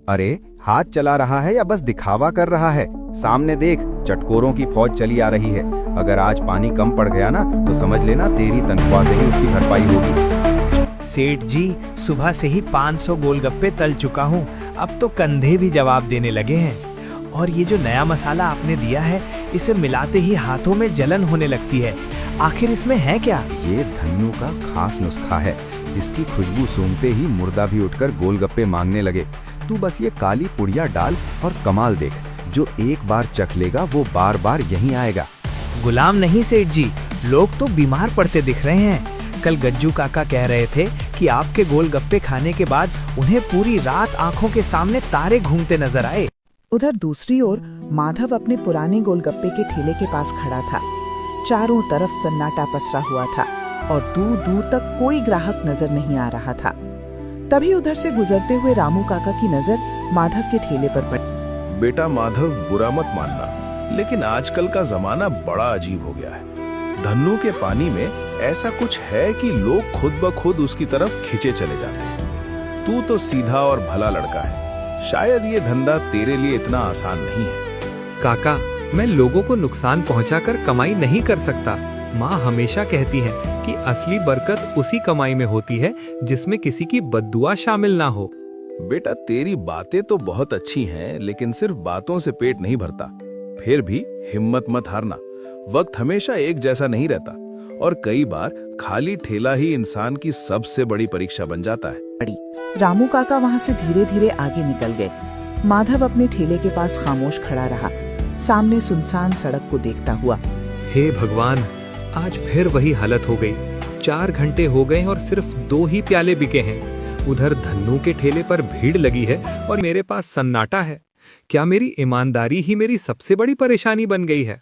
अरे हाथ चला रहा है या बस दिखावा कर रहा है? सामने देख, चटकोरों की फौज चली आ रही है। अगर आज पानी कम पड़ गया ना तो समझ लेना तेरी तनख्वाह से ही उसकी भरपाई होगी। सेठ जी, सुबह से ही 500 गोलगप्पे तल चुका हूँ। अब तो कंधे भी जवाब देने लगे हैं। और ये जो नया मसाला आपने दिया है, इसे मिलाते ही हाथों में जलन होने लगती है। आखिर इसमें है क्या? ये धन्नू का खास नुस्खा है। इसकी खुशबू सूंघते ही मुर्दा भी उठकर गोलगप्पे मांगने लगे। तू बस ये काली पुड़िया डाल और कमाल देख, जो एक बार चख लेगा वो बार बार यहीं आएगा। गुलाम नहीं सेठ जी, लोग तो बीमार पड़ते दिख रहे हैं। कल गज्जू काका कह रहे थे कि आपके गोलगप्पे खाने के बाद उन्हें पूरी रात आंखों के सामने तारे घूमते नजर आए। उधर दूसरी ओर माधव अपने पुराने गोलगप्पे के ठेले के पास खड़ा था। चारों तरफ सन्नाटा पसरा हुआ था और दूर दूर तक कोई ग्राहक नजर नहीं आ रहा था। तभी उधर से गुजरते हुए रामू काका की नजर माधव के ठेले पर पड़ी। बेटा माधव, बुरा मत मानना, लेकिन आजकल का जमाना बड़ा अजीब हो गया है। धन्नू के पानी में ऐसा कुछ है कि लोग खुद ब खुद उसकी तरफ खिंचे चले जाते हैं। तू तो सीधा और भला लड़का है, शायद ये धंधा तेरे लिए इतना आसान नहीं है। काका, मैं लोगों को नुकसान पहुंचाकर कमाई नहीं कर सकता। माँ हमेशा कहती है कि असली बरकत उसी कमाई में होती है जिसमें किसी की बद्दुआ शामिल ना हो। बेटा, तेरी बातें तो बहुत अच्छी हैं, लेकिन सिर्फ बातों से पेट नहीं भरता। फिर भी हिम्मत मत हारना। वक्त हमेशा एक जैसा नहीं रहता और कई बार खाली ठेला ही इंसान की सबसे बड़ी परीक्षा बन जाता है। रामू काका वहाँ से धीरे धीरे आगे निकल गए। माधव अपने ठेले के पास खामोश खड़ा रहा, सामने सुनसान सड़क को देखता हुआ। हे भगवान, आज फिर वही हालत हो गई। 4 घंटे हो गए और सिर्फ 2 ही प्याले बिके हैं। उधर धन्नू के ठेले पर भीड़ लगी है और मेरे पास सन्नाटा है। क्या मेरी ईमानदारी ही मेरी सबसे बड़ी परेशानी बन गई है?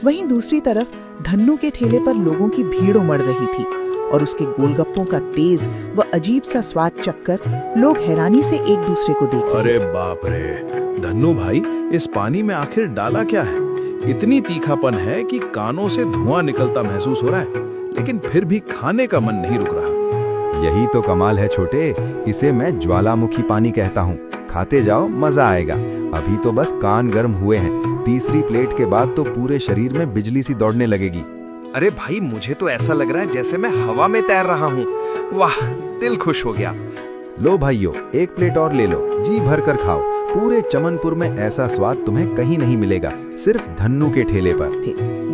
वहीं दूसरी तरफ धन्नू के ठेले पर लोगों की भीड़ उमड़ रही थी और उसके गोलगप्पों का तेज व अजीब सा स्वाद चखकर लोग हैरानी से एक दूसरे को देख रहे। अरे बाप रे, धन्नू भाई, इस पानी में आखिर डाला क्या है? इतनी तीखापन है कि कानों से धुआं निकलता महसूस हो रहा है, लेकिन फिर भी खाने का मन नहीं रुक रहा। यही तो कमाल है छोटे, इसे मैं ज्वालामुखी पानी कहता हूँ। खाते जाओ, मजा आएगा। अभी तो बस कान गर्म हुए हैं, तीसरी प्लेट के बाद तो पूरे शरीर में बिजली सी दौड़ने लगेगी। अरे भाई, मुझे तो ऐसा लग रहा है जैसे मैं हवा में तैर रहा हूँ। वाह, दिल खुश हो गया। लो भाइयों, एक प्लेट और ले लो, जी भर कर खाओ। पूरे चमनपुर में ऐसा स्वाद तुम्हें कहीं नहीं मिलेगा, सिर्फ धन्नू के ठेले पर।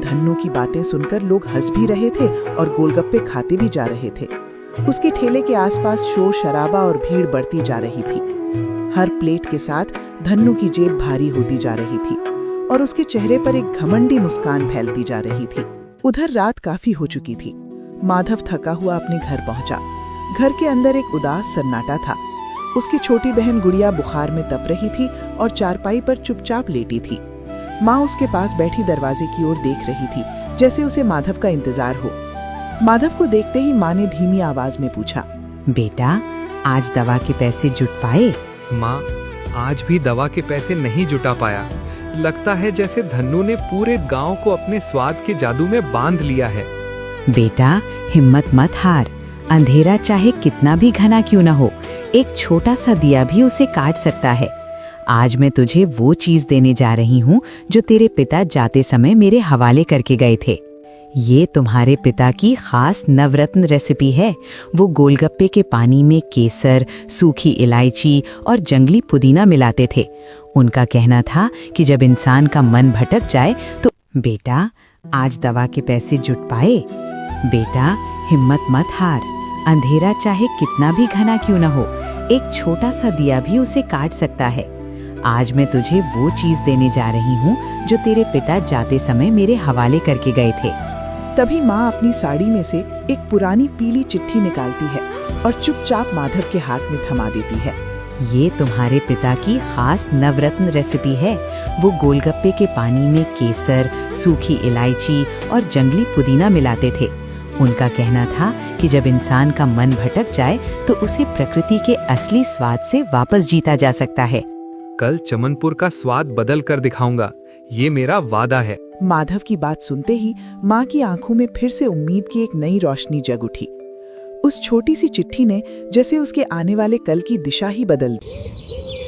धन्नू की बातें सुनकर लोग हंस भी रहे थे और गोलगप्पे खाते भी जा रहे थे। उसके ठेले के आसपास शोर शराबा और भीड़ बढ़ती जा रही थी। हर प्लेट के साथ धन्नू की जेब भारी होती जा रही थी और उसके चेहरे पर एक घमंडी मुस्कान फैलती जा रही थी। उधर रात काफी हो चुकी थी। माधव थका हुआ अपने घर पहुंचा। घर के अंदर एक उदास सन्नाटा था। उसकी छोटी बहन गुड़िया बुखार में तप रही थी और चारपाई पर चुपचाप लेटी थी। माँ उसके पास बैठी दरवाजे की ओर देख रही थी, जैसे उसे माधव का इंतजार हो। माधव को देखते ही माँ ने धीमी आवाज में पूछा, बेटा, आज दवा के पैसे जुट पाए? माँ, आज भी दवा के पैसे नहीं जुटा पाया। लगता है जैसे धन्नू ने पूरे गांव को अपने स्वाद के जादू में बांध लिया है। बेटा, हिम्मत मत हार। अंधेरा चाहे कितना भी घना क्यों न हो, एक छोटा सा दिया भी उसे काट सकता है। आज मैं तुझे वो चीज देने जा रही हूँ जो तेरे पिता जाते समय मेरे हवाले करके गए थे। ये तुम्हारे पिता की खास नवरत्न रेसिपी है। वो गोलगप्पे के पानी में केसर, सूखी इलायची और जंगली पुदीना मिलाते थे। उनका कहना था कि जब इंसान का मन भटक जाए तो बेटा, आज दवा के पैसे जुट पाए? बेटा, हिम्मत मत हार। अंधेरा चाहे कितना भी घना क्यों न हो, एक छोटा सा दिया भी उसे काट सकता है। आज मैं तुझे वो चीज देने जा रही हूँ जो तेरे पिता जाते समय मेरे हवाले करके गए थे। तभी माँ अपनी साड़ी में से एक पुरानी पीली चिट्ठी निकालती है और चुपचाप माधव के हाथ में थमा देती है। ये तुम्हारे पिता की खास नवरत्न रेसिपी है। वो गोलगप्पे के पानी में केसर, सूखी इलायची और जंगली पुदीना मिलाते थे। उनका कहना था कि जब इंसान का मन भटक जाए तो उसे प्रकृति के असली स्वाद से वापस जीता जा सकता है। कल चमनपुर का स्वाद बदल कर दिखाऊंगा, ये मेरा वादा है। माधव की बात सुनते ही माँ की आंखों में फिर से उम्मीद की एक नई रोशनी जग उठी। उस छोटी सी चिट्ठी ने जैसे उसके आने वाले कल की दिशा ही बदल दी।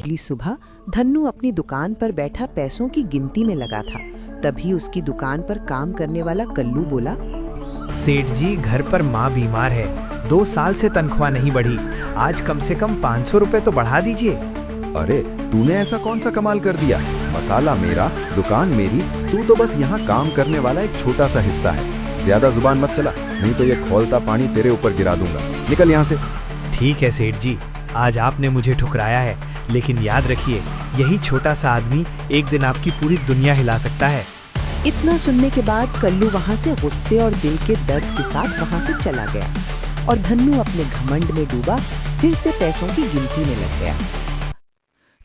अगली सुबह धन्नू अपनी दुकान पर बैठा पैसों की गिनती में लगा था। तभी उसकी दुकान पर काम करने वाला कल्लू बोला, सेठ जी, घर पर माँ बीमार है, 2 साल से तनख्वाह नहीं बढ़ी। आज कम से कम 500 रुपए तो बढ़ा दीजिए। अरे तूने ऐसा कौन सा कमाल कर दिया? मसाला मेरा, दुकान मेरी, तू तो बस यहाँ काम करने वाला एक छोटा सा हिस्सा है। ज्यादा जुबान मत चला, नहीं तो ये खौलता पानी तेरे ऊपर गिरा दूंगा। निकल यहाँ से। ठीक है सेठ जी, आज आपने मुझे ठुकराया है, लेकिन याद रखिए, यही छोटा सा आदमी एक दिन आपकी पूरी दुनिया हिला सकता है। इतना सुनने के बाद कल्लू वहाँ से गुस्से और दिल के दर्द के साथ वहाँ से चला गया और धन्नू अपने घमंड में डूबा फिर से पैसों की गिनती में लग गया।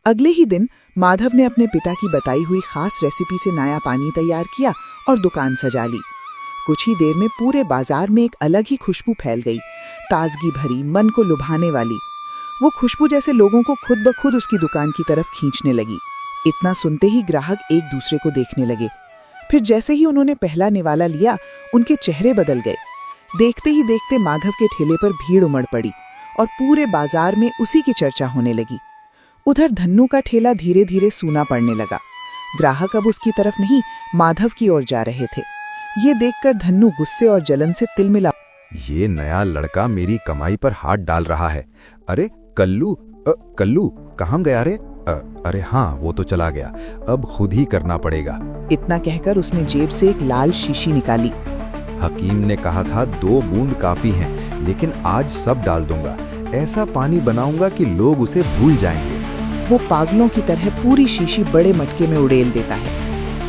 अगले ही दिन माधव ने अपने पिता की बताई हुई खास रेसिपी से नया पानी तैयार किया और दुकान सजा ली। कुछ ही देर में पूरे बाजार में एक अलग ही खुशबू फैल गई, ताजगी भरी, मन को लुभाने वाली। वो खुशबू जैसे लोगों को खुद ब खुद उसकी दुकान की तरफ खींचने लगी। इतना सुनते ही ग्राहक एक दूसरे को देखने लगे। फिर जैसे ही उन्होंने पहला निवाला लिया, उनके चेहरे बदल गए। देखते ही देखते माधव के ठेले पर भीड़ उमड़ पड़ी और पूरे बाजार में उसी की चर्चा होने लगी। उधर धन्नू का ठेला धीरे धीरे सूना पड़ने लगा। ग्राहक अब उसकी तरफ नहीं, माधव की ओर जा रहे थे। ये देखकर धन्नू गुस्से और जलन से तिलमिला। ये नया लड़का मेरी कमाई पर हाथ डाल रहा है। अरे कल्लू, कल्लू कहाँ गया रे? अरे हाँ, वो तो चला गया, अब खुद ही करना पड़ेगा। इतना कहकर उसने जेब से एक लाल शीशी निकाली। हकीम ने कहा था 2 बूंद काफी हैं, लेकिन आज सब डाल दूंगा। ऐसा पानी बनाऊंगा कि लोग उसे भूल जाएंगे। वो पागलों की तरह पूरी शीशी बड़े मटके में उड़ेल देता है।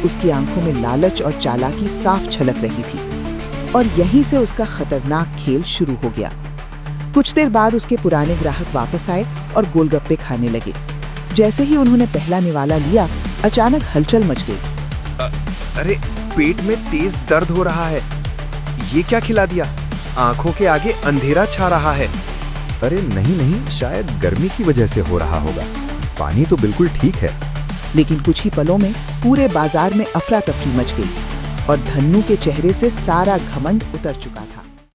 उसकी आंखों में लालच और चालाकी साफ छलक रही थी और यहीं से उसका खतरनाक खेल शुरू हो गया। कुछ देर बाद उसके पुराने ग्राहक वापस आए और गोलगप्पे खाने लगे। जैसे ही उन्होंने पहला निवाला लिया, अचानक हलचल मच गई। अरे पेट में तेज दर्द हो रहा है। ये क्या खिला दिया? आंखों के आगे अंधेरा छा रहा है। अरे नहीं नहीं, शायद गर्मी की वजह से हो रहा होगा। पानी तो बिल्कुल ठीक है। लेकिन कुछ ही पलों में पूरे बाजार में अफरा तफरी मच गई और धन्नू के चेहरे से सारा घमंड उतर चुका था।